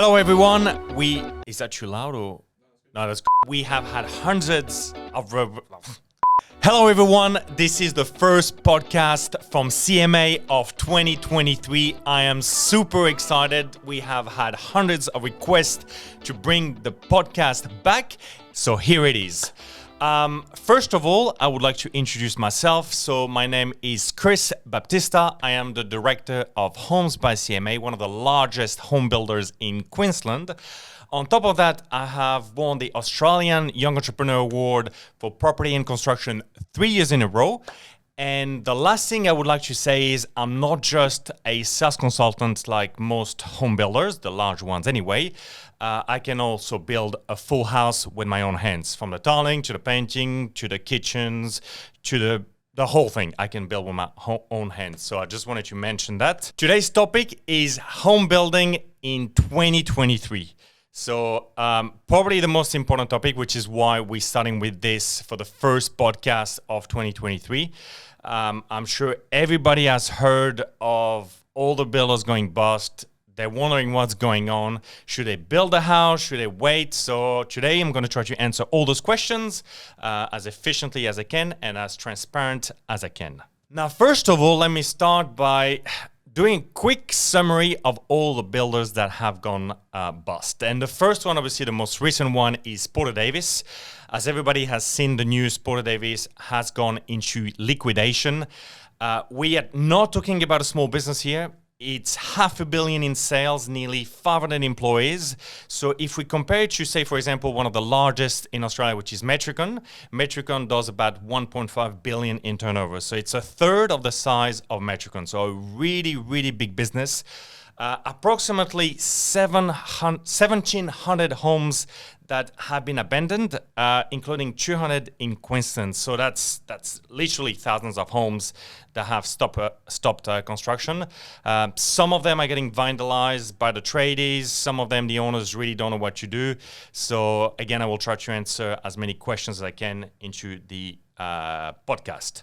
Hello everyone. Is that too loud or no? That's we have had hundreds of. Hello everyone. This is the first podcast from CMA of 2023. I am super excited. We have had hundreds of requests to bring the podcast back, so here it is. First of all, I would like to introduce myself. So my name is Baptista. I am the director of Homes by CMA, one of the largest home builders in Queensland. On top of that, I have won the Australian Young Entrepreneur Award for property and construction 3 years in a row. And the last thing I would like to say is I'm not just a sales consultant like most home builders, the large ones anyway. I can also build a full house with my own hands, from the tiling to the painting to the kitchens to the whole thing I can build with my own hands. So I just wanted to mention that. Today's topic is home building in 2023. So probably the most important topic, which is why we're starting with this for the first podcast of 2023. I'm sure everybody has heard of all the builders going bust. They're wondering what's going on. Should they build a house? Should they wait? So today I'm going to try to answer all those questions as efficiently as I can and as transparent as I can. Now, first of all, let me start by doing a quick summary of all the builders that have gone bust. And the first one, obviously the most recent one, is Porter Davis. As everybody has seen the news, Porter Davis has gone into liquidation. We are not talking about a small business here. It's $500 million in sales, nearly 500 employees. So if we compare it to, say, for example, one of the largest in Australia, which is Metricon does about 1.5 billion in turnover. So it's a third of the size of Metricon. So a really, really big business. Approximately 1,700 homes that have been abandoned, including 200 in Queensland. So that's literally thousands of homes that have stopped construction. Some of them are getting vandalized by the tradies. Some of them, the owners really don't know what to do. So again, I will try to answer as many questions as I can into the podcast.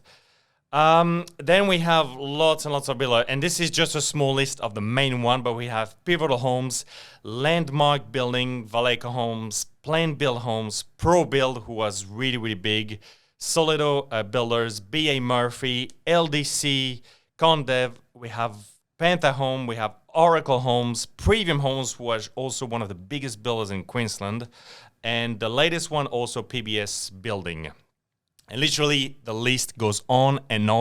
Then we have lots and lots of builders, and this is just a small list of the main one, but we have Pivotal Homes, Landmark Building, Valleca Homes, Plain Build Homes, Pro Build, who was really, really big, Solido Builders, BA Murphy, LDC, Condev, we have Panther Home, we have Oracle Homes, Premium Homes, who was also one of the biggest builders in Queensland, and the latest one also PBS Building. And literally, the list goes on. And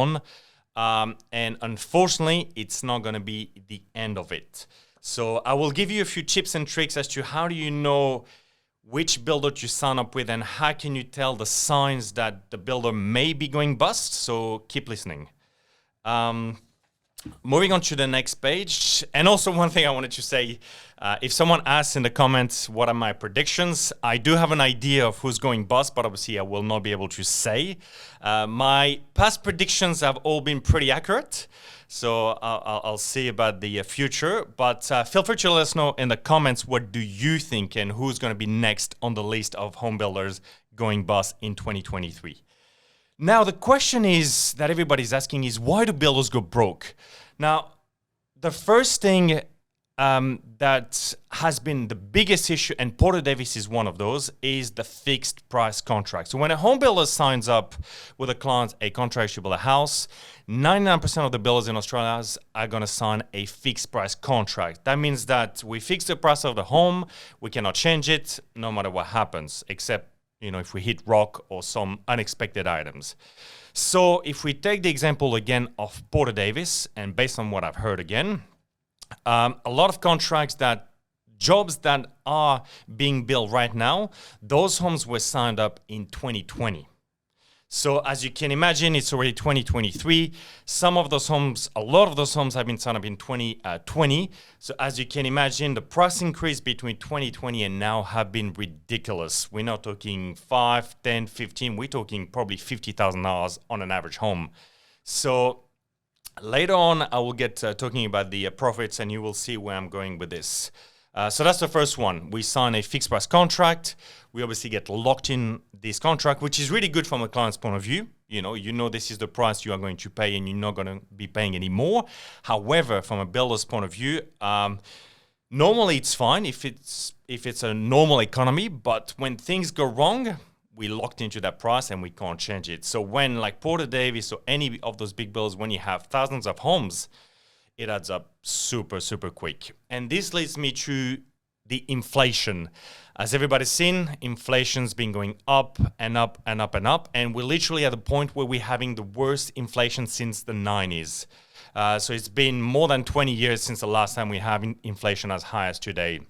unfortunately, it's not going to be the end of it. So I will give you a few tips and tricks as to how do you know which builder to sign up with and how can you tell the signs that the builder may be going bust. So keep listening. Moving on to the next page. And also one thing I wanted to say, if someone asks in the comments what are my predictions, I do have an idea of who's going bust, but obviously I will not be able to say. My past predictions have all been pretty accurate, so I'll see about the future. But feel free to let us know in the comments what do you think and who's going to be next on the list of home builders going bust in 2023. Now, the question is that everybody's asking is, why do builders go broke? Now, the first thing that has been the biggest issue, and Porter Davis is one of those, is the fixed price contract. So when a home builder signs up with a client a contract to build a house, 99% of the builders in Australia are going to sign a fixed price contract. That means that we fix the price of the home, we cannot change it no matter what happens, except if we hit rock or some unexpected items. So if we take the example again of Porter Davis, and based on what I've heard again, a lot of jobs that are being built right now, those homes were signed up in 2020. So as you can imagine, it's already 2023. A lot of those homes have been signed up in 2020. So as you can imagine, the price increase between 2020 and now have been ridiculous. We're not talking 5, 10, 15. We're talking probably $50,000 on an average home. So later on, I will get talking about the profits, and you will see where I'm going with this. So that's the first one. We sign a fixed price contract. We obviously get locked in this contract, which is really good from a client's point of view. You know this is the price you are going to pay and you're not going to be paying any more. However, from a builder's point of view, Normally it's fine if it's a normal economy, but when things go wrong, we locked into that price and we can't change it. So when like Porter Davis or any of those big bills, when you have thousands of homes, it adds up super, super quick. And this leads me to the inflation. As everybody's seen, inflation's been going up and up and up and up. And we're literally at the point where we're having the worst inflation since the 90s. So it's been more than 20 years since the last time we have inflation as high as today.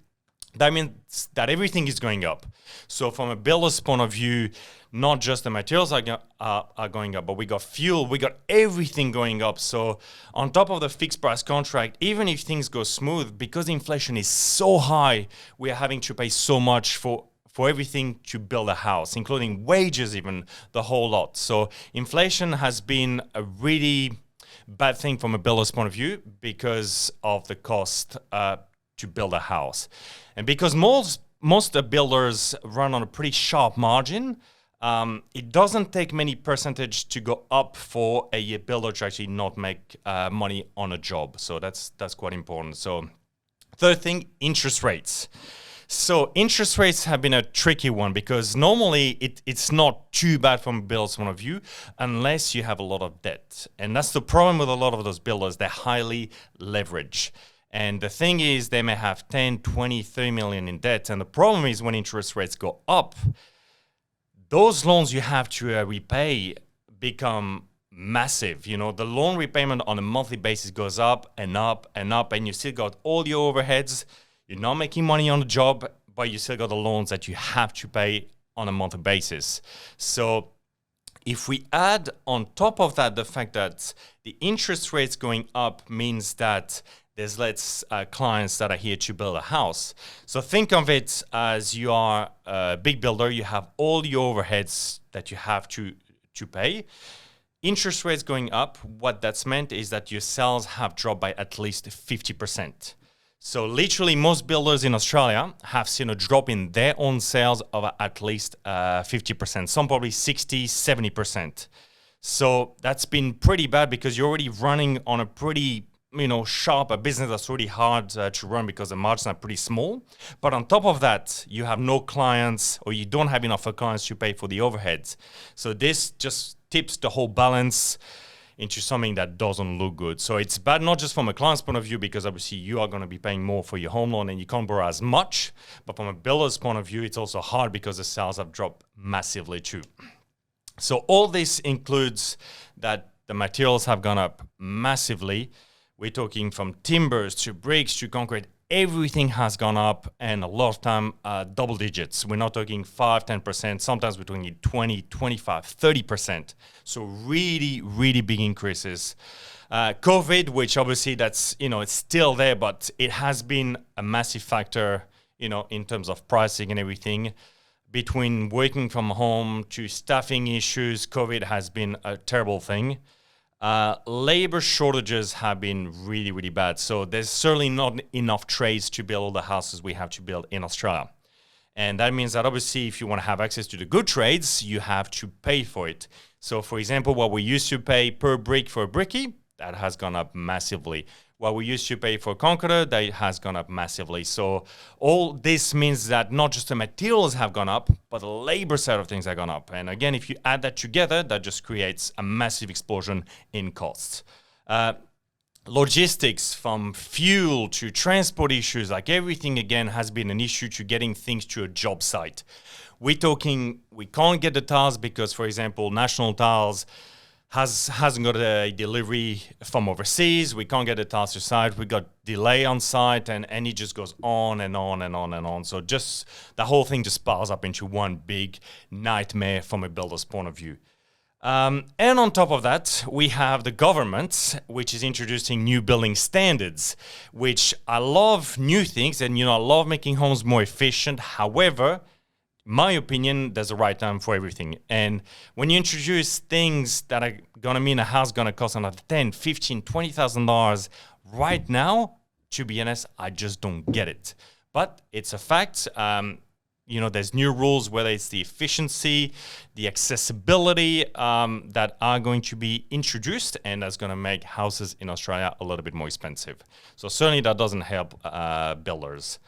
That means that everything is going up. So from a builder's point of view, not just the materials are going up, but we got fuel, we got everything going up. So on top of the fixed price contract, even if things go smooth, because inflation is so high, we are having to pay so much for everything to build a house, including wages, even the whole lot. So inflation has been a really bad thing from a builder's point of view because of the cost to build a house. And because most builders run on a pretty sharp margin, it doesn't take many percentage to go up for a builder to actually not make money on a job. So that's quite important. So third thing, interest rates. So interest rates have been a tricky one because normally it's not too bad from a builder's point of view unless you have a lot of debt. And that's the problem with a lot of those builders. They're highly leveraged. And the thing is, they may have 10, 20, 30 million in debt. And the problem is when interest rates go up, those loans you have to repay become massive. You know, the loan repayment on a monthly basis goes up and up and up, and you still got all your overheads. You're not making money on the job, but you still got the loans that you have to pay on a monthly basis. So if we add on top of that the fact that the interest rates going up means that there's less clients that are here to build a house. So think of it as you are a big builder, you have all your overheads that you have to pay. Interest rates going up, what that's meant is that your sales have dropped by at least 50%. So literally most builders in Australia have seen a drop in their own sales of at least 50%, some probably 60, 70%. So that's been pretty bad because you're already running on a pretty sharp, a business that's really hard to run because the margins are pretty small. But on top of that, you have no clients or you don't have enough clients to pay for the overheads. So this just tips the whole balance into something that doesn't look good. So it's bad not just from a client's point of view because obviously you are going to be paying more for your home loan and you can't borrow as much. But from a builder's point of view, it's also hard because the sales have dropped massively too. So all this includes that the materials have gone up massively. We're talking from timbers to bricks to concrete. Everything has gone up, and a lot of time double digits. We're not talking 5, 10%. Sometimes we're talking 20, 25, 30%. So really, really big increases. COVID, which obviously that's, it's still there, but it has been a massive factor, in terms of pricing and everything. Between working from home to staffing issues, COVID has been a terrible thing. Labor shortages have been really, really bad. So there's certainly not enough trades to build all the houses we have to build in Australia. And that means that obviously if you want to have access to the good trades, you have to pay for it. So for example, what we used to pay per brick for a brickie, that has gone up massively. What we used to pay for a concreter, that has gone up massively. So all this means that not just the materials have gone up, but the labor side of things have gone up. And again, if you add that together, that just creates a massive explosion in costs. Logistics, from fuel to transport issues, like everything again has been an issue to getting things to a job site. We're talking, we can't get the tiles because, for example, National Tiles hasn't got a delivery from overseas. We can't get the tiles to site. We got delay on site, and it just goes on and on and on and on. So just the whole thing just piles up into one big nightmare from a builder's point of view. And on top of that, we have the government, which is introducing new building standards, which I love new things, and I love making homes more efficient. However, my opinion, there's a right time for everything. And when you introduce things that are gonna mean a house gonna cost another $10,000, $15,000, $20,000 right now, to be honest, I just don't get it. But it's a fact. there's new rules, whether it's the efficiency, the accessibility that are going to be introduced, and that's going to make houses in Australia a little bit more expensive. So certainly that doesn't help builders.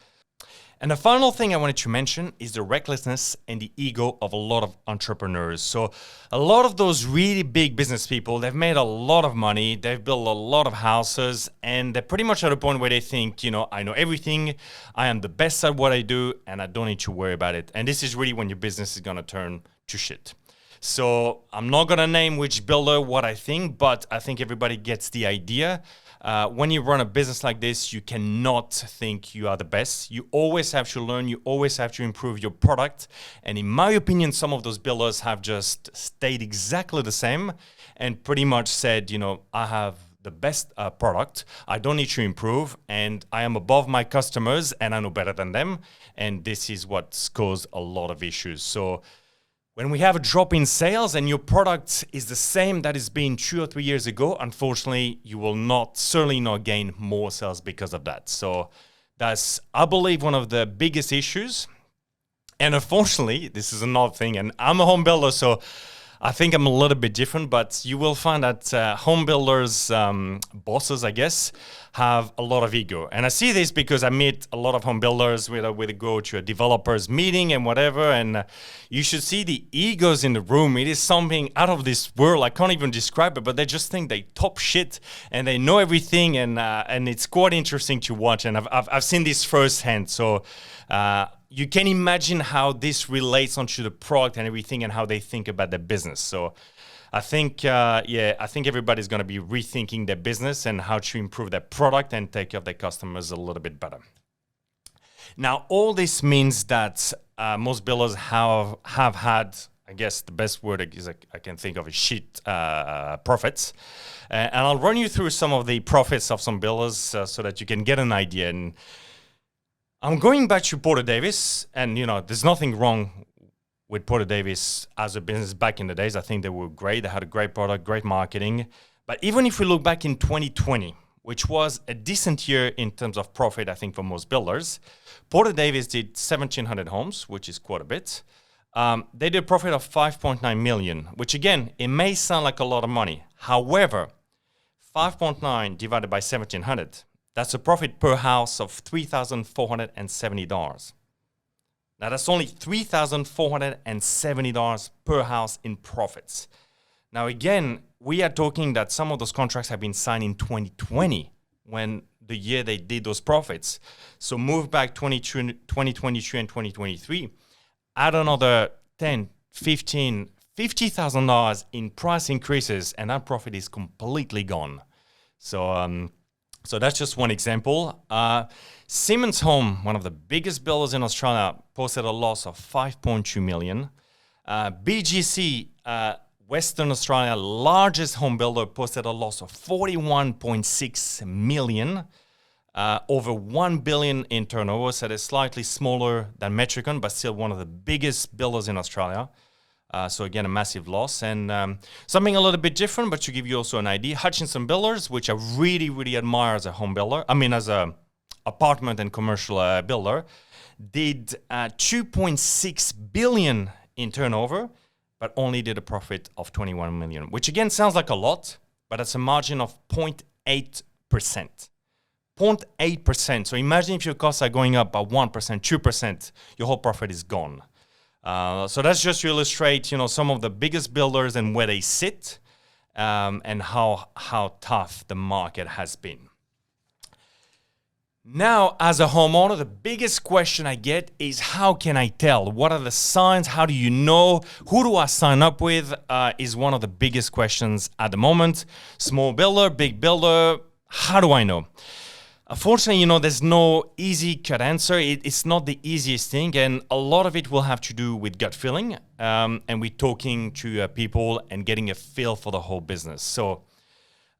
And the final thing I wanted to mention is the recklessness and the ego of a lot of entrepreneurs. So a lot of those really big business people, they've made a lot of money, they've built a lot of houses, and they're pretty much at a point where they think, I know everything, I am the best at what I do, and I don't need to worry about it. And this is really when your business is going to turn to shit. So I'm not going to name which builder what I think, but I think everybody gets the idea. When you run a business like this, you cannot think you are the best. You always have to learn. You always have to improve your product. And in my opinion, some of those builders have just stayed exactly the same and pretty much said, I have the best product. I don't need to improve, and I am above my customers, and I know better than them. And this is what's caused a lot of issues. So when we have a drop in sales and your product is the same that it's been 2 or 3 years ago, unfortunately, you will certainly not gain more sales because of that. So that's, I believe, one of the biggest issues. And unfortunately, this is another thing, and I'm a home builder, so I think I'm a little bit different, but you will find that home builders, bosses, I guess, have a lot of ego. And I see this because I meet a lot of home builders where we go to a developer's meeting and whatever, and you should see the egos in the room. It is something out of this world. I can't even describe it, but they just think they top shit and they know everything, and it's quite interesting to watch. And I've seen this firsthand. So you can imagine how this relates onto the product and everything and how they think about their business. So I think everybody's going to be rethinking their business and how to improve their product and take care of their customers a little bit better. Now, all this means that most builders have had, I guess the best word I can think of is shit profits. And I'll run you through some of the profits of some builders so that you can get an idea. And I'm going back to Porter Davis, and there's nothing wrong with Porter Davis as a business back in the days. I think they were great. They had a great product, great marketing. But even if we look back in 2020, which was a decent year in terms of profit, I think, for most builders, Porter Davis did 1,700 homes, which is quite a bit. They did a profit of 5.9 million, which again, it may sound like a lot of money. However, 5.9 divided by 1,700, that's a profit per house of $3,470. Now, that's only $3,470 per house in profits. Now, again, we are talking that some of those contracts have been signed in 2020, when the year they did those profits. So move back 2022 and 2023, add another $10,000, $15,000, $50,000 in price increases, and that profit is completely gone. So that's just one example. Siemens Home, one of the biggest builders in Australia, posted a loss of 5.2 million. BGC, Western Australia, largest home builder, posted a loss of 41.6 million. Over 1 billion in turnover, so they're slightly smaller than Metricon, but still one of the biggest builders in Australia. So again, a massive loss. And something a little bit different, but to give you also an idea, Hutchinson Builders, which I really, really admire as a home builder, as a apartment and commercial builder, did 2.6 billion in turnover, but only did a profit of 21 million, which again sounds like a lot, but it's a margin of 0.8%. 0.8%. So imagine if your costs are going up by 1%, 2%, your whole profit is gone. So that's just to illustrate, some of the biggest builders and where they sit, and how tough the market has been. Now, as a homeowner, the biggest question I get is, how can I tell? What are the signs? How do you know? Who do I sign up with? Is one of the biggest questions at the moment. Small builder, big builder, how do I know? Unfortunately, there's no easy cut answer. It's not the easiest thing, and a lot of it will have to do with gut feeling, and we're talking to people and getting a feel for the whole business. So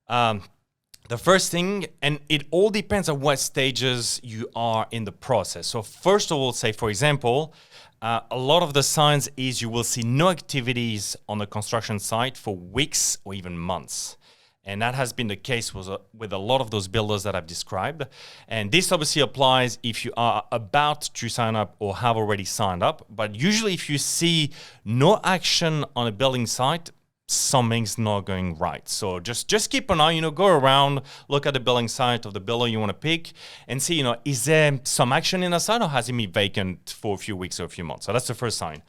the first thing, and it all depends on what stages you are in the process. So first of all, say, for example, a lot of the signs is you will see no activities on the construction site for weeks or even months. And that has been the case with a lot of those builders that I've described. And this obviously applies if you are about to sign up or have already signed up. But usually if you see no action on a building site, something's not going right. So just keep an eye, go around, look at the building site of the builder you want to pick and see, is there some action in the site, or has it been vacant for a few weeks or a few months? So that's the first sign.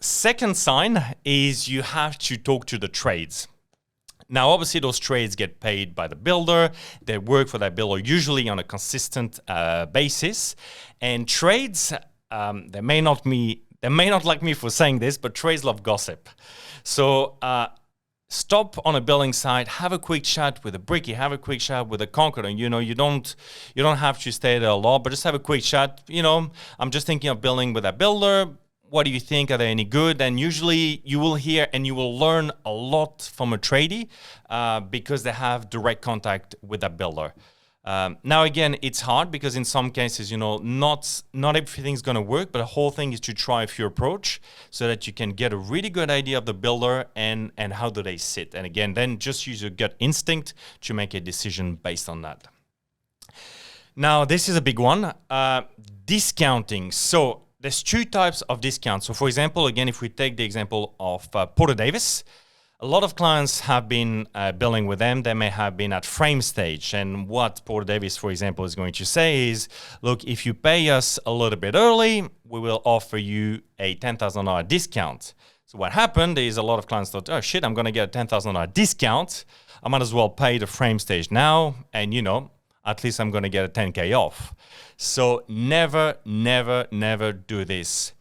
Second sign is you have to talk to the trades. Now, obviously, those trades get paid by the builder. They work for that builder usually on a consistent basis. And trades, they may not like me for saying this, but trades love gossip. So stop on a building site, have a quick chat with a brickie, have a quick chat with a concreter. And, you don't have to stay there a lot, but just have a quick chat. I'm just thinking of building with that builder. What do you think? Are they any good? And usually you will hear and you will learn a lot from a tradie because they have direct contact with that builder. Now, again, it's hard because in some cases, not everything's going to work, but the whole thing is to try a few approach so that you can get a really good idea of the builder and how do they sit. And again, then just use your gut instinct to make a decision based on that. Now, this is a big one, discounting. So there's two types of discounts. So for example, again, if we take the example of Porter Davis, a lot of clients have been building with them. They may have been at frame stage. And what Porter Davis, for example, is going to say is, look, if you pay us a little bit early, we will offer you a $10,000 discount. So what happened is a lot of clients thought, oh shit, I'm going to get a $10,000 discount. I might as well pay the frame stage now. And at least I'm going to get a 10K off. So never, never, never do this.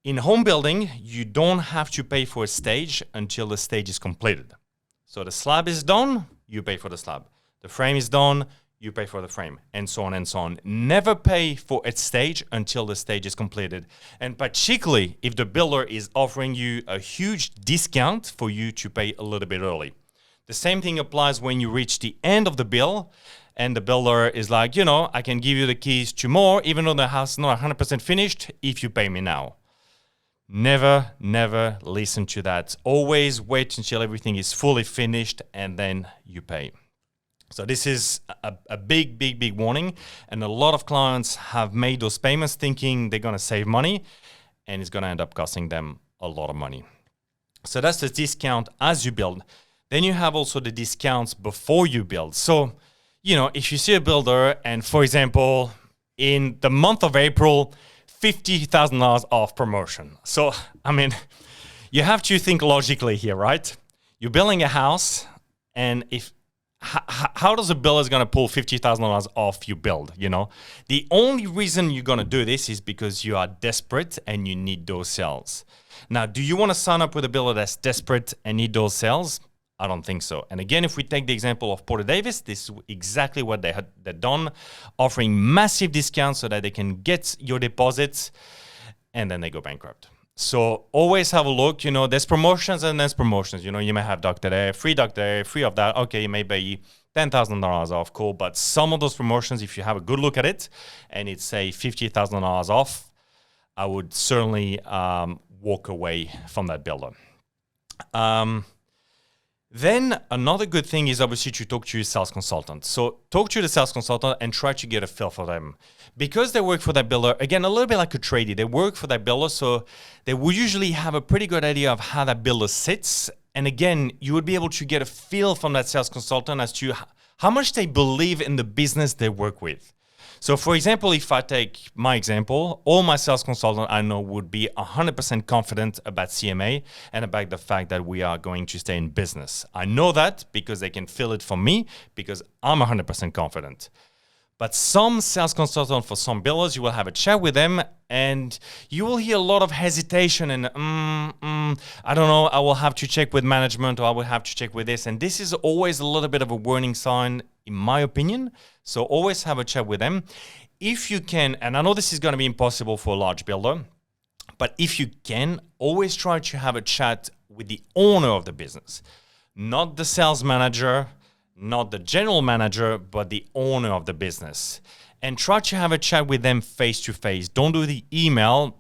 In home building, you don't have to pay for a stage until the stage is completed. So the slab is done, you pay for the slab. The frame is done, you pay for the frame, and so on and so on. Never pay for a stage until the stage is completed. And particularly if the builder is offering you a huge discount for you to pay a little bit early. The same thing applies when you reach the end of the bill and the builder is like, I can give you the keys tomorrow, even though the house is not 100% finished, if you pay me now. Never, never listen to that. Always wait until everything is fully finished and then you pay. So this is a big, big, big warning. And a lot of clients have made those payments thinking they're going to save money and it's going to end up costing them a lot of money. So that's the discount as you build. Then you have also the discounts before you build. So, if you see a builder and, for example, in the month of April, $50,000 off promotion. So, you have to think logically here, right? You're building a house, and how does a builder going to pull $50,000 off your build? The only reason you're going to do this is because you are desperate and you need those sales. Now, do you want to sign up with a builder that's desperate and need those sales? I don't think so. And again, if we take the example of Porter Davis, this is exactly what they've done, offering massive discounts so that they can get your deposits and then they go bankrupt. So always have a look, there's promotions and there's promotions. You may have Dr. A, free of that. Okay, you may pay $10,000 off, cool. But some of those promotions, if you have a good look at it and it's say $50,000 off, I would certainly walk away from that builder. Then another good thing is obviously to talk to your sales consultant. So talk to the sales consultant and try to get a feel for them. Because they work for that builder, again, a little bit like a tradie, they work for that builder, so they will usually have a pretty good idea of how that builder sits. And again, you would be able to get a feel from that sales consultant as to how much they believe in the business they work with. So for example, if I take my example, all my sales consultants I know would be 100% confident about CMA and about the fact that we are going to stay in business. I know that because they can feel it from me because I'm 100% confident. But some sales consultants for some builders, you will have a chat with them and you will hear a lot of hesitation and I don't know, I will have to check with management or I will have to check with this. And this is always a little bit of a warning sign in my opinion. So always have a chat with them. If you can, and I know this is going to be impossible for a large builder, but if you can, always try to have a chat with the owner of the business, not the sales manager, not the general manager, but the owner of the business. And try to have a chat with them face to face. Don't do the email.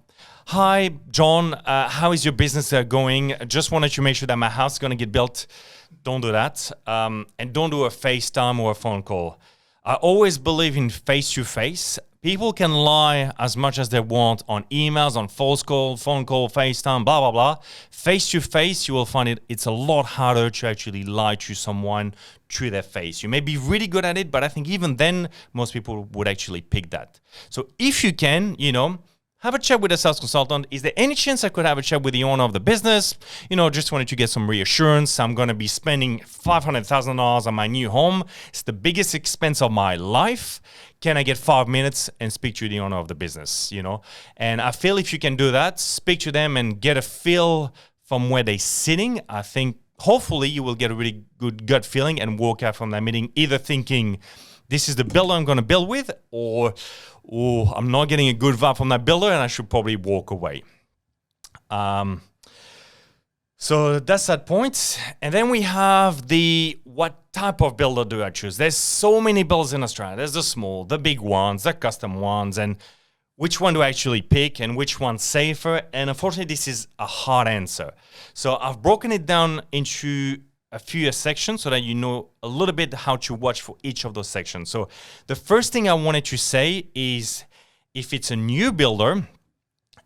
Hi, John, how is your business going? Just wanted to make sure that my house is going to get built. Don't do that. And don't do a FaceTime or a phone call. I always believe in face-to-face. People can lie as much as they want on emails, on phone call, FaceTime, blah, blah, blah. Face-to-face, you will find it's a lot harder to actually lie to someone to their face. You may be really good at it, but I think even then, most people would actually pick that. So if you can, have a chat with a sales consultant. Is there any chance I could have a chat with the owner of the business? Just wanted to get some reassurance. I'm going to be spending $500,000 on my new home. It's the biggest expense of my life. Can I get 5 minutes and speak to the owner of the business, And I feel if you can do that, speak to them and get a feel from where they're sitting, I think hopefully you will get a really good gut feeling and walk out from that meeting either thinking, this is the builder I'm going to build with, or I'm not getting a good vibe from that builder and I should probably walk away. So that's that point. And then we have what type of builder do I choose? There's so many builders in Australia. There's the small, the big ones, the custom ones, and which one do I actually pick and which one's safer? And unfortunately, this is a hard answer. So I've broken it down into a few sections so that you know a little bit how to watch for each of those sections. So the first thing I wanted to say is if it's a new builder,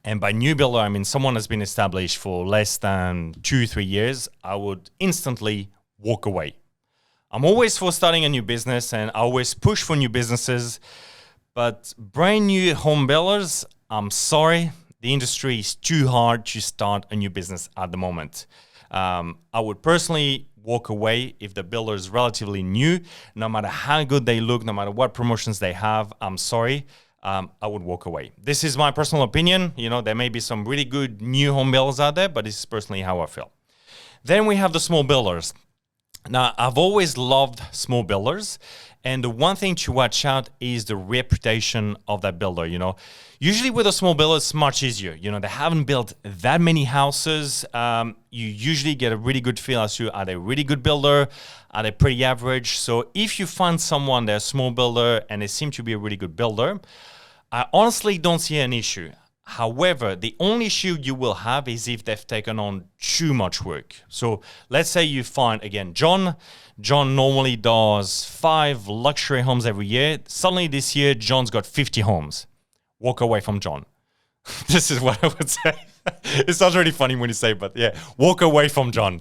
and by new builder, I mean someone has been established for less than 2-3 years, I would instantly walk away. I'm always for starting a new business and I always push for new businesses, but brand new home builders, I'm sorry, the industry is too hard to start a new business at the moment. I would personally walk away if the builder is relatively new, no matter how good they look, no matter what promotions they have, I'm sorry, I would walk away. This is my personal opinion. There may be some really good new home builders out there, but this is personally how I feel. Then we have the small builders. Now, I've always loved small builders, and the one thing to watch out is the reputation of that builder. Usually with a small builder, it's much easier. They haven't built that many houses. You usually get a really good feel as to are they a really good builder, are they pretty average. So if you find someone that's a small builder and they seem to be a really good builder, I honestly don't see an issue. However, the only issue you will have is if they've taken on too much work. So let's say you find, again, John normally does 5 luxury homes every year. Suddenly this year, John's got 50 homes. Walk away from John. This is what I would say. It sounds really funny when you say, but yeah, walk away from John.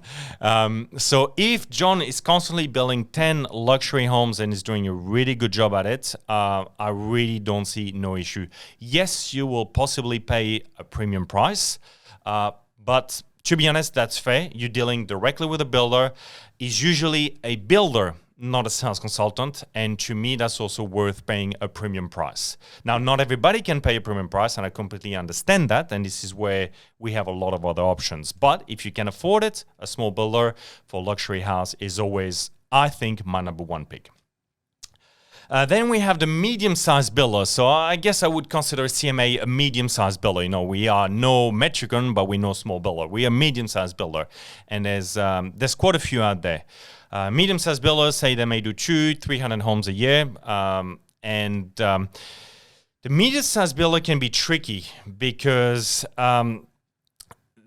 So if John is constantly building 10 luxury homes and is doing a really good job at it, I really don't see no issue. Yes, you will possibly pay a premium price, but to be honest, that's fair. You're dealing directly with a builder. Is usually a builder, not a sales consultant. And to me, that's also worth paying a premium price. Now, not everybody can pay a premium price, and I completely understand that. And this is where we have a lot of other options. But if you can afford it, a small builder for a luxury house is always, I think, my number one pick. Then we have the medium-sized builder. So I guess I would consider CMA a medium-sized builder. We are no Metricon, but we know small builder. We are medium-sized builder. And there's quite a few out there. Medium-sized builders say they may do 200-300 homes a year. The medium-sized builder can be tricky because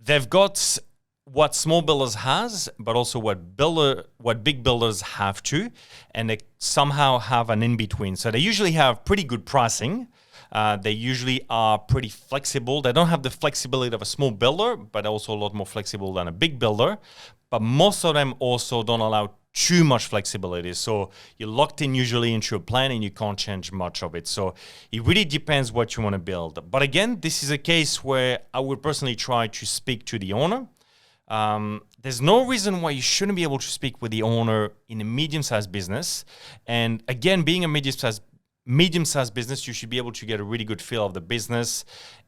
they've got what small builders has, but also what big builders have too, and they somehow have an in-between. So they usually have pretty good pricing. They usually are pretty flexible. They don't have the flexibility of a small builder, but also a lot more flexible than a big builder. But most of them also don't allow too much flexibility. So you're locked in usually into a plan and you can't change much of it. So it really depends what you want to build. But again, this is a case where I would personally try to speak to the owner. There's no reason why you shouldn't be able to speak with the owner in a medium-sized business. And again, being a medium-sized business, you should be able to get a really good feel of the business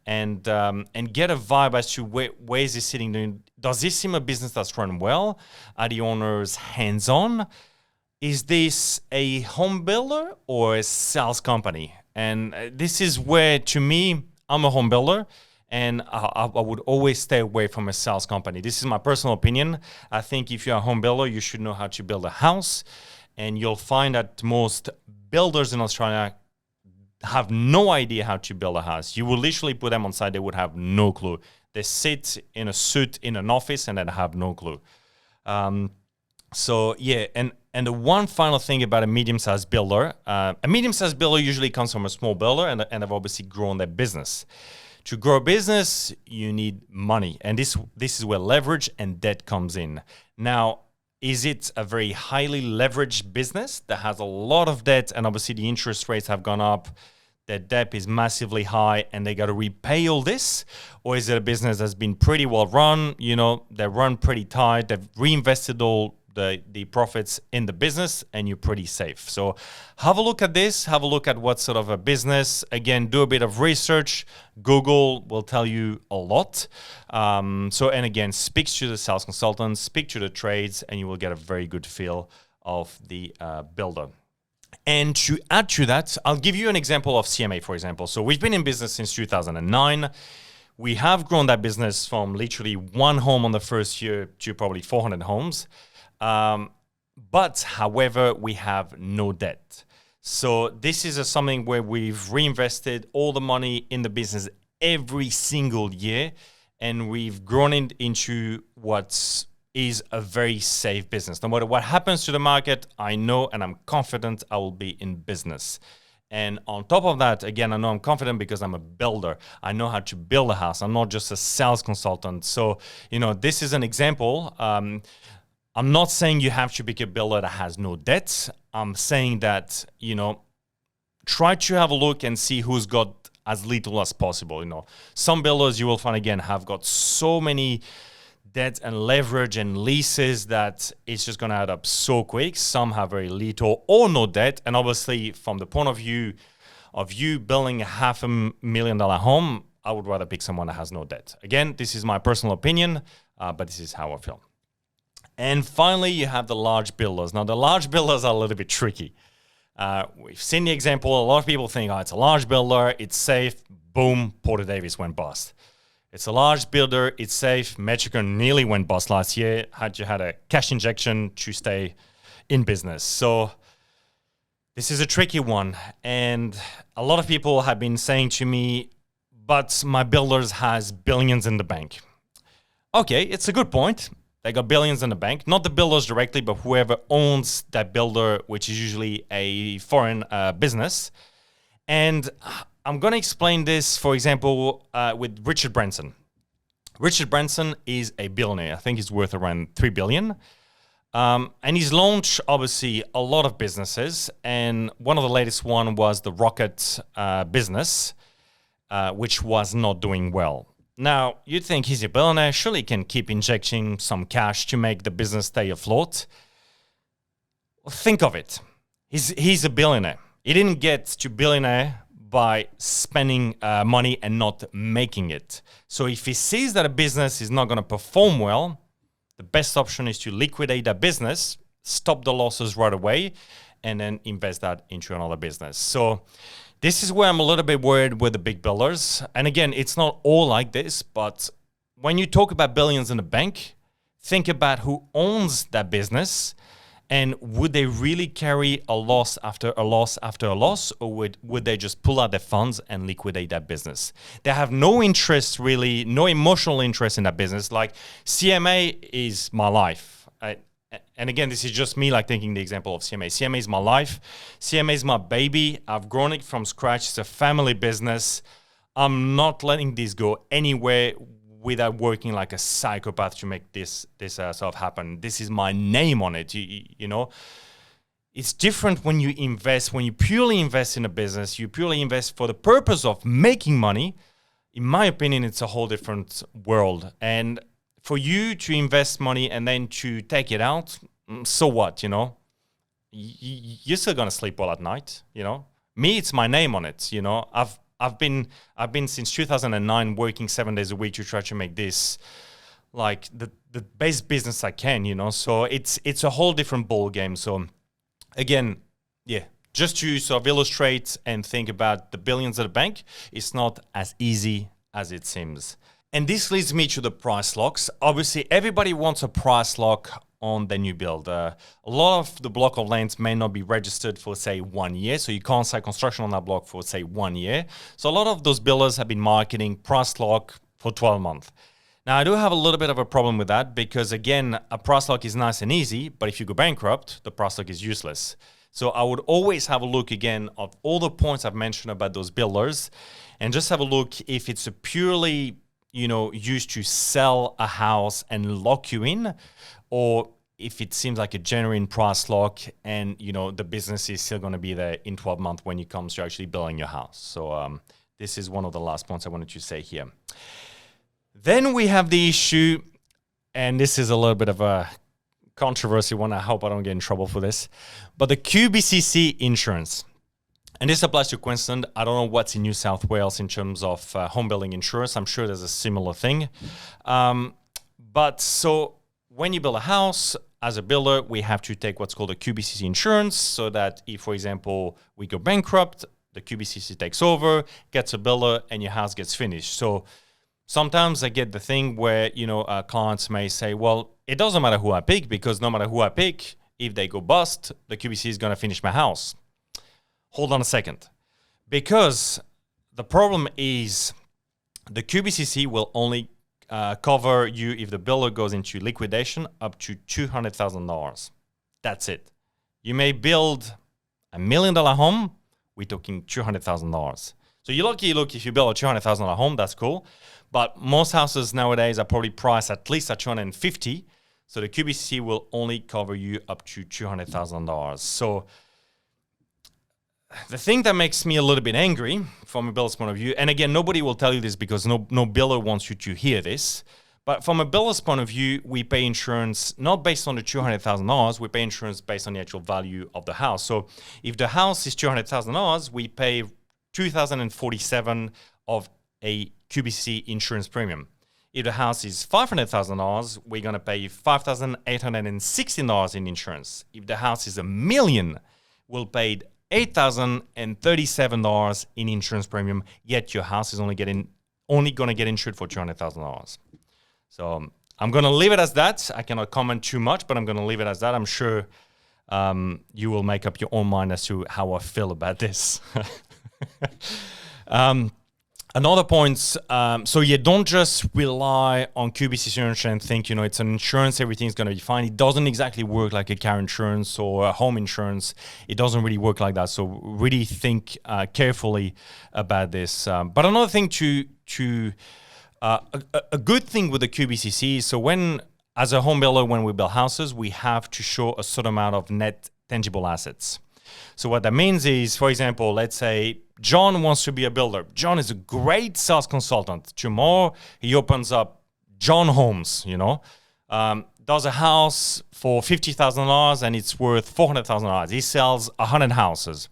and get a vibe as to where is he sitting. Does this seem a business that's run well? Are the owners hands-on? Is this a home builder or a sales company? And this is where, to me, I'm a home builder. And I would always stay away from a sales company. This is my personal opinion. I think if you're a home builder, you should know how to build a house. And you'll find that most builders in Australia have no idea how to build a house. You will literally put them on site, they would have no clue. They sit in a suit in an office and then have no clue. So yeah, and the one final thing about a medium-sized builder, a medium-sized builder usually comes from a small builder and have obviously grown their business. To grow a business, you need money, and this is where leverage and debt comes in. Now, is it a very highly leveraged business that has a lot of debt, and obviously the interest rates have gone up, their debt is massively high, and they got to repay all this? Or is it a business that's been pretty well run? You know, they run pretty tight, they've reinvested all the profits in the business, and you're pretty safe. So have a look at this, have a look at what sort of a business. Again, do a bit of research. Google will tell you a lot. And again, speak to the sales consultants, speak to the trades, and you will get a very good feel of the builder. And to add to that, I'll give you an example of CMA, for example. So we've been in business since 2009. We have grown that business from literally one home on the first year to probably 400 homes. But however, we have no debt. So this is something where we've reinvested all the money in the business every single year, and we've grown it into what is a very safe business. No matter what happens to the market, I know and I'm confident I will be in business. And on top of that, again, I know I'm confident because I'm a builder. I know how to build a house. I'm not just a sales consultant. So, you know, this is an example. I'm not saying you have to be a builder that has no debts. I'm saying that, you know, try to have a look and see who's got as little as possible. You know, some builders you will find, again, have got so many debt and leverage and leases that it's just going to add up so quick. Some have very little or no debt. And obviously, from the point of view of you building a $500,000 home, I would rather pick someone that has no debt. Again, this is my personal opinion, but this is how I feel. And finally, you have the large builders. Now, the large builders are a little bit tricky. We've seen the example. A lot of people think, oh, it's a large builder, it's safe. Boom, Porter Davis went bust. It's a large builder, it's safe. Mexico nearly went bust last year. Had a cash injection to stay in business. So this is a tricky one. And a lot of people have been saying to me, but my builders has billions in the bank. Okay, it's a good point. They got billions in the bank, not the builders directly, but whoever owns that builder, which is usually a foreign business. And I'm going to explain this, for example, with Richard Branson. Richard Branson is a billionaire. I think he's worth around $3 billion. And he's launched, obviously, a lot of businesses. And one of the latest one was the rocket business, which was not doing well. Now, you'd think he's a billionaire, surely he can keep injecting some cash to make the business stay afloat. Well, think of it. He's a billionaire. He didn't get to billionaire by spending money and not making it. So if he sees that a business is not going to perform well, the best option is to liquidate that business, stop the losses right away, and then invest that into another business. So this is where I'm a little bit worried with the big builders. And again, it's not all like this, but when you talk about billions in the bank, think about who owns that business, and would they really carry a loss after a loss after a loss, or would they just pull out their funds and liquidate that business? They have no interest, really, no emotional interest in that business. Like, CMA is my life. And again, this is just me like taking the example of CMA. CMA is my life. CMA is my baby. I've grown it from scratch. It's a family business. I'm not letting this go anywhere without working like a psychopath to make this sort of happen. This is my name on it. You know, it's different when you invest. When you purely invest in a business, you purely invest for the purpose of making money. In my opinion, it's a whole different world. And for you to invest money and then to take it out, so what, you know? You're still gonna sleep well at night, you know? Me, it's my name on it, you know? I've been since 2009 working 7 days a week to try to make this like the best business I can, you know? So it's a whole different ball game. So again, yeah, just to sort of illustrate and think about the billions at the bank, it's not as easy as it seems. And this leads me to the price locks. Obviously, everybody wants a price lock on the new build. A lot of the block of lands may not be registered for, say, 1 year, so you can't start construction on that block for, say, 1 year. So a lot of those builders have been marketing price lock for 12 months. Now, I do have a little bit of a problem with that because, again, a price lock is nice and easy, but if you go bankrupt, the price lock is useless. So I would always have a look again of all the points I've mentioned about those builders and just have a look if it's a purely, used to sell a house and lock you in, or if it seems like a genuine price lock and, the business is still going to be there in 12 months when it comes to actually building your house. So this is one of the last points I wanted to say here. Then we have the issue, and this is a little bit of a controversy one. I hope I don't get in trouble for this, but the QBCC insurance. And this applies to Queensland. I don't know what's in New South Wales in terms of home building insurance. I'm sure there's a similar thing. But so when you build a house, as a builder, we have to take what's called a QBCC insurance so that if, for example, we go bankrupt, the QBCC takes over, gets a builder, and your house gets finished. So sometimes I get the thing where, clients may say, well, it doesn't matter who I pick because no matter who I pick, if they go bust, the QBCC is going to finish my house. Hold on a second. Because the problem is the QBCC will only cover you if the builder goes into liquidation up to $200,000. That's it. You may build $1 million home. We're talking $200,000. So you're lucky, if you build a $200,000 home, that's cool. But most houses nowadays are probably priced at least at $250,000. So the QBCC will only cover you up to $200,000. So the thing that makes me a little bit angry from a builder's point of view, and again, nobody will tell you this because no builder wants you to hear this, but from a builder's point of view, we pay insurance not based on the $200,000, we pay insurance based on the actual value of the house. So if the house is $200,000, we pay $2,047 of a QBCC insurance premium. If the house is $500,000, we're going to pay $5,816 in insurance. If the house is $1 million, we'll pay $8,037 in insurance premium, yet your house is only going to get insured for $200,000. So I'm going to leave it as that. I cannot comment too much, but I'm going to leave it as that. I'm sure you will make up your own mind as to how I feel about this. Another point, so you don't just rely on QBCC insurance and think, it's an insurance, everything's going to be fine. It doesn't exactly work like a car insurance or a home insurance. It doesn't really work like that. So really think carefully about this. But another thing a good thing with the QBCC, so as a home builder, when we build houses, we have to show a certain amount of net tangible assets. So what that means is, for example, let's say John wants to be a builder. John is a great sales consultant. Tomorrow, he opens up John Homes, does a house for $50,000 and it's worth $400,000. He sells 100 houses.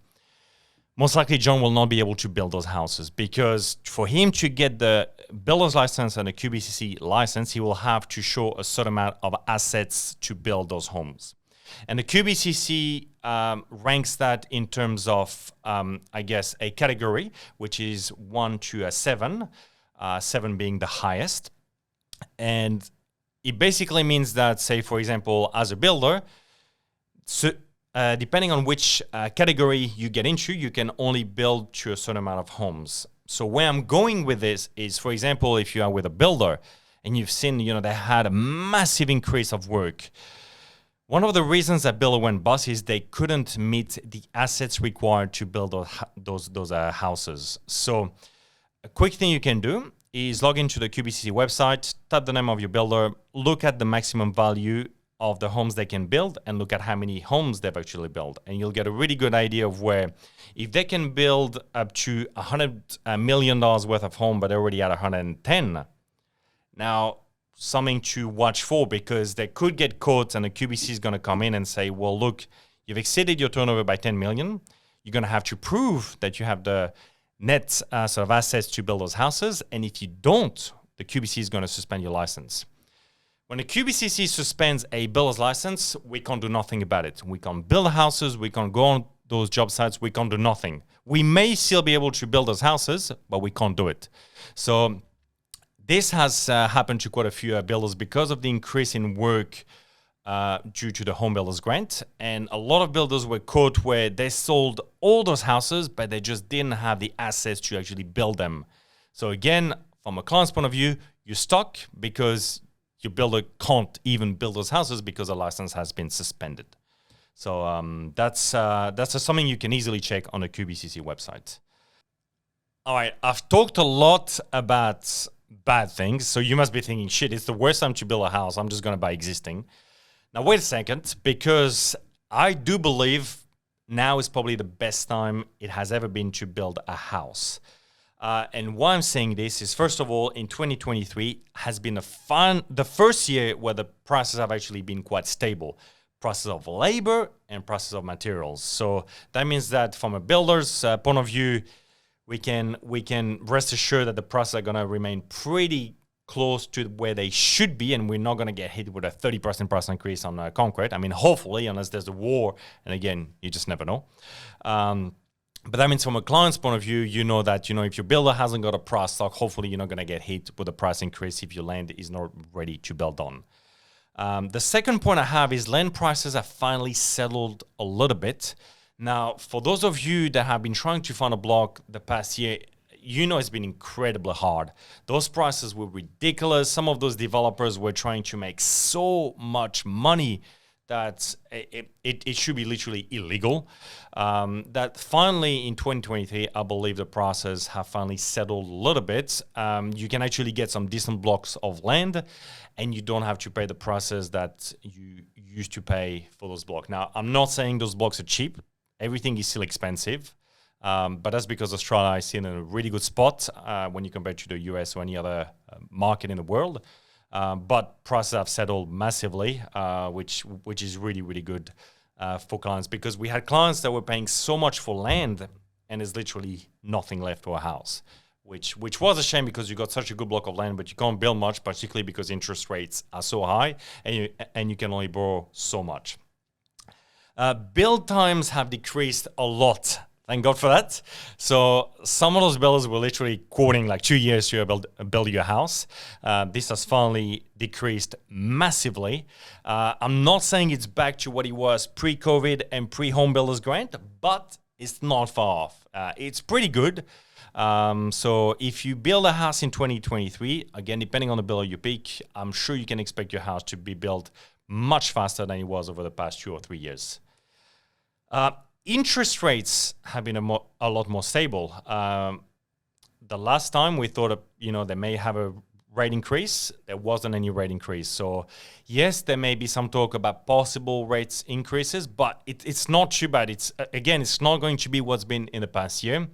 Most likely, John will not be able to build those houses because for him to get the builder's license and the QBCC license, he will have to show a certain amount of assets to build those homes. And the QBCC ranks that in terms of, a category, which is 1 to 7, 7 being the highest. And it basically means that, say, for example, as a builder, depending on which category you get into, you can only build to a certain amount of homes. So where I'm going with this is, for example, if you are with a builder and you've seen, they had a massive increase of work. One of the reasons that builder went bust is they couldn't meet the assets required to build those houses. So a quick thing you can do is log into the QBCC website, type the name of your builder, look at the maximum value of the homes they can build and look at how many homes they've actually built. And you'll get a really good idea of where, if they can build up to $100 million worth of home, but they're already at 110. Now, something to watch for because they could get caught and the QBC is going to come in and say, well, look, you've exceeded your turnover by 10 million. You're going to have to prove that you have the net sort of assets to build those houses. And if you don't, the QBC is going to suspend your license. When the QBCC suspends a builder's license, we can't do nothing about it. We can't build houses. We can't go on those job sites. We can't do nothing. We may still be able to build those houses, but we can't do it. So this has happened to quite a few builders because of the increase in work due to the home builders grant, and a lot of builders were caught where they sold all those houses, but they just didn't have the assets to actually build them. So again, from a client's point of view, you're stuck because your builder can't even build those houses because the license has been suspended. So that's something you can easily check on the QBCC website. All right, I've talked a lot about bad things, so you must be thinking, shit, it's the worst time to build a house. I'm just going to buy existing. Now, wait a second, because I do believe now is probably the best time it has ever been to build a house. And why I'm saying this is, first of all, in 2023 has been the first year where the prices have actually been quite stable. Prices of labor and prices of materials. So that means that from a builder's point of view, we can rest assured that the prices are going to remain pretty close to where they should be, and we're not going to get hit with a 30% price increase on concrete. I mean, hopefully, unless there's a war, and again, you just never know. But that means from a client's point of view, you know that, if your builder hasn't got a price stock, hopefully you're not going to get hit with a price increase if your land is not ready to build on. The second point I have is land prices have finally settled a little bit. Now, for those of you that have been trying to find a block the past year, it's been incredibly hard. Those prices were ridiculous. Some of those developers were trying to make so much money that it should be literally illegal. That finally in 2023, I believe the prices have finally settled a little bit. You can actually get some decent blocks of land, and you don't have to pay the prices that you used to pay for those blocks. Now, I'm not saying those blocks are cheap. Everything is still expensive. But that's because Australia is still in a really good spot when you compare to the US or any other market in the world. But prices have settled massively, which is really, really good for clients, because we had clients that were paying so much for land and there's literally nothing left for a house, which was a shame because you got such a good block of land, but you can't build much, particularly because interest rates are so high and you can only borrow so much. Build times have decreased a lot. Thank God for that. So some of those builders were literally quoting like 2 years to build your house. This has finally decreased massively. I'm not saying it's back to what it was pre-COVID and pre-home builders grant, but it's not far off. It's pretty good. So if you build a house in 2023, again, depending on the builder you pick, I'm sure you can expect your house to be built much faster than it was over the past 2 or 3 years. Interest rates have been a lot more stable. The last time we thought, they may have a rate increase, there wasn't any rate increase. So yes, there may be some talk about possible rates increases, but it's not too bad. It's not going to be what's been in the past year.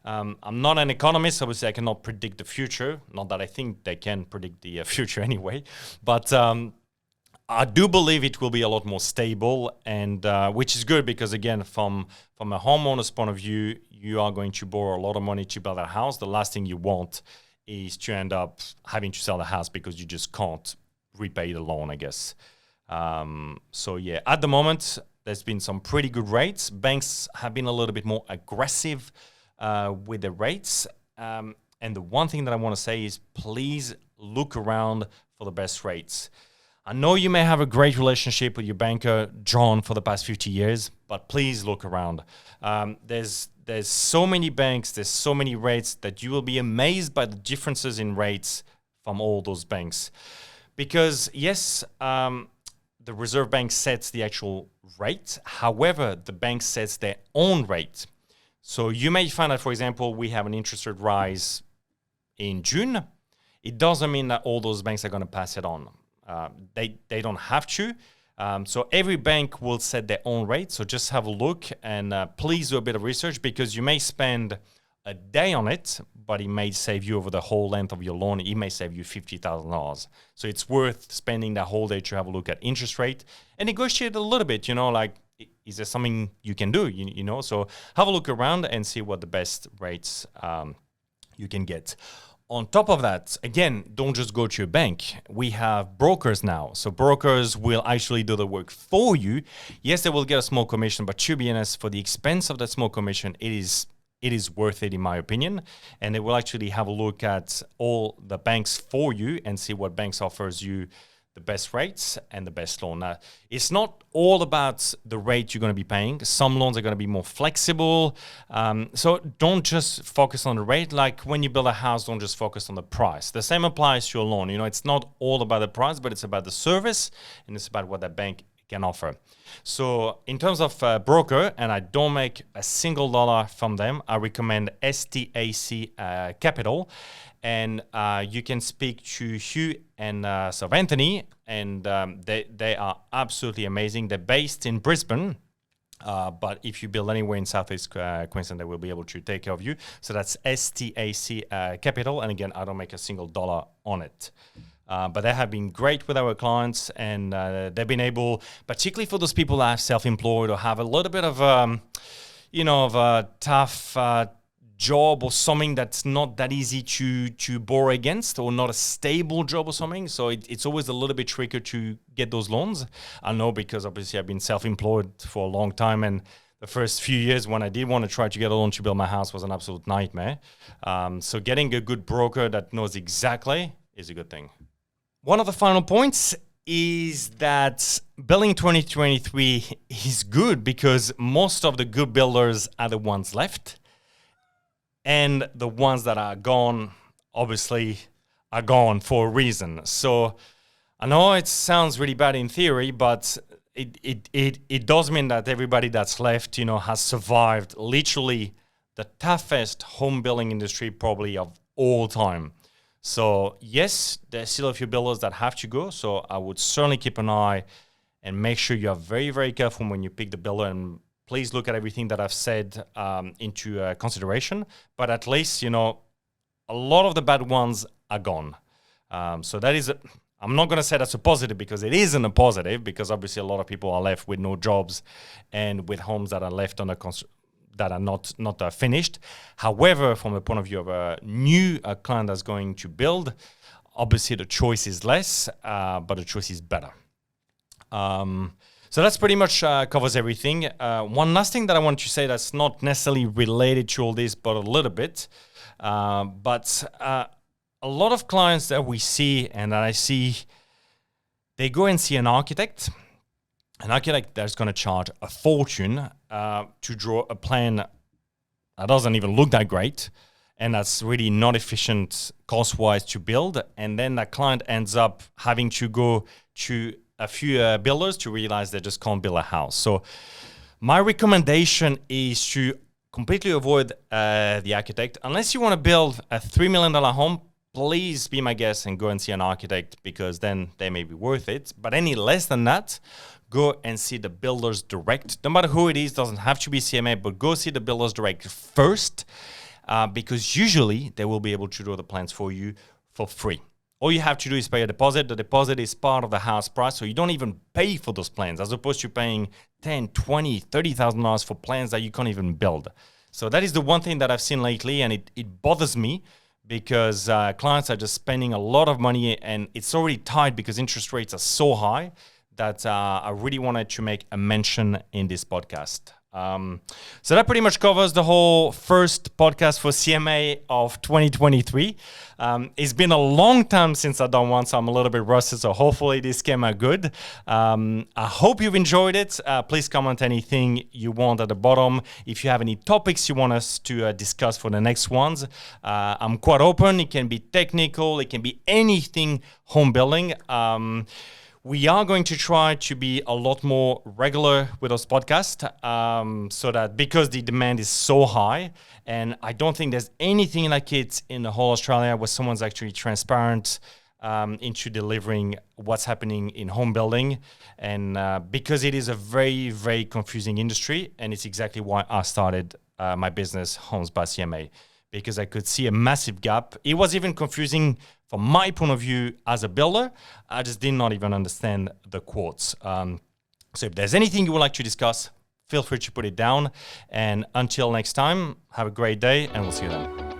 I'm not an economist, obviously I cannot predict the future. Not that I think they can predict the future anyway, but I do believe it will be a lot more stable, and which is good because, again, from a homeowner's point of view, you are going to borrow a lot of money to build a house. The last thing you want is to end up having to sell the house because you just can't repay the loan, I guess. So yeah, at the moment, there's been some pretty good rates. Banks have been a little bit more aggressive with the rates. And the one thing that I want to say is please look around for the best rates. I know you may have a great relationship with your banker, John, for the past 50 years, but please look around. There's so many banks, there's so many rates that you will be amazed by the differences in rates from all those banks. Because yes, the Reserve Bank sets the actual rate. However, the bank sets their own rate. So you may find that, for example, we have an interest rate rise in June. It doesn't mean that all those banks are going to pass it on. They don't have to. So every bank will set their own rate. So just have a look and please do a bit of research, because you may spend a day on it, but it may save you over the whole length of your loan. It may save you $50,000. So it's worth spending that whole day to have a look at interest rate and negotiate a little bit, like, is there something you can do, So have a look around and see what the best rates you can get. On top of that, again, don't just go to your bank. We have brokers now. So brokers will actually do the work for you. Yes, they will get a small commission, but to be honest, for the expense of that small commission, it is worth it in my opinion. And they will actually have a look at all the banks for you and see what banks offers you the best rates and the best loan. Now, it's not all about the rate you're going to be paying. Some loans are going to be more flexible. So don't just focus on the rate. Like when you build a house, don't just focus on the price. The same applies to your loan. It's not all about the price, but it's about the service and it's about what the bank can offer. So in terms of broker, and I don't make a single dollar from them, I recommend STAC Capital. And you can speak to Hugh and Anthony, and they are absolutely amazing. They're based in Brisbane, but if you build anywhere in Southeast Queensland, they will be able to take care of you. So that's STAC Capital. And again, I don't make a single dollar on it. But they have been great with our clients, and they've been able, particularly for those people that are self-employed or have a little bit of, of a tough job or something that's not that easy to borrow against, or not a stable job or something. So it's always a little bit trickier to get those loans. I know, because obviously I've been self-employed for a long time, and the first few years when I did want to try to get a loan to build my house was an absolute nightmare. So getting a good broker that knows exactly is a good thing. One of the final points is that building 2023 is good because most of the good builders are the ones left. And the ones that are gone, obviously, are gone for a reason. So I know it sounds really bad in theory, but it does mean that everybody that's left, has survived literally the toughest home building industry probably of all time. So yes, there's still a few builders that have to go. So I would certainly keep an eye and make sure you are very, very careful when you pick the builder, and please look at everything that I've said into consideration. But at least, a lot of the bad ones are gone. So that is, I'm not going to say that's a positive, because it isn't a positive, because obviously a lot of people are left with no jobs and with homes that are left on that are not finished. However, from the point of view of a new client that's going to build, obviously the choice is less, but the choice is better. So that's pretty much covers everything. One last thing that I want to say that's not necessarily related to all this, but a little bit. But a lot of clients that we see and that I see, they go and see an architect that's going to charge a fortune to draw a plan that doesn't even look that great, and that's really not efficient cost-wise to build. And then that client ends up having to go to a few builders to realize they just can't build a house. So my recommendation is to completely avoid the architect. Unless you want to build a $3 million home, please be my guest and go and see an architect, because then they may be worth it. But any less than that, go and see the builders direct. No matter who it is, doesn't have to be CMA, but go see the builders direct first, because usually they will be able to draw the plans for you for free. All you have to do is pay a deposit. The deposit is part of the house price, so you don't even pay for those plans, as opposed to paying $10,000, $20,000, $30,000 for plans that you can't even build. So that is the one thing that I've seen lately, and it bothers me, because clients are just spending a lot of money, and it's already tight because interest rates are so high that I really wanted to make a mention in this podcast. So that pretty much covers the whole first podcast for CMA of 2023. It's been a long time since I've done one, so I'm a little bit rusty, so hopefully this came out good. I hope you've enjoyed it. Please comment anything you want at the bottom. If you have any topics you want us to discuss for the next ones, I'm quite open. It can be technical, it can be anything home building. We are going to try to be a lot more regular with those podcasts, so that, because the demand is so high, and I don't think there's anything like it in the whole Australia where someone's actually transparent into delivering what's happening in home building, and because it is a very, very confusing industry, and it's exactly why I started my business, Homes by CMA, because I could see a massive gap. It was even confusing from my point of view as a builder. I just did not even understand the quotes. So if there's anything you would like to discuss, feel free to put it down. And until next time, have a great day, and we'll see you then.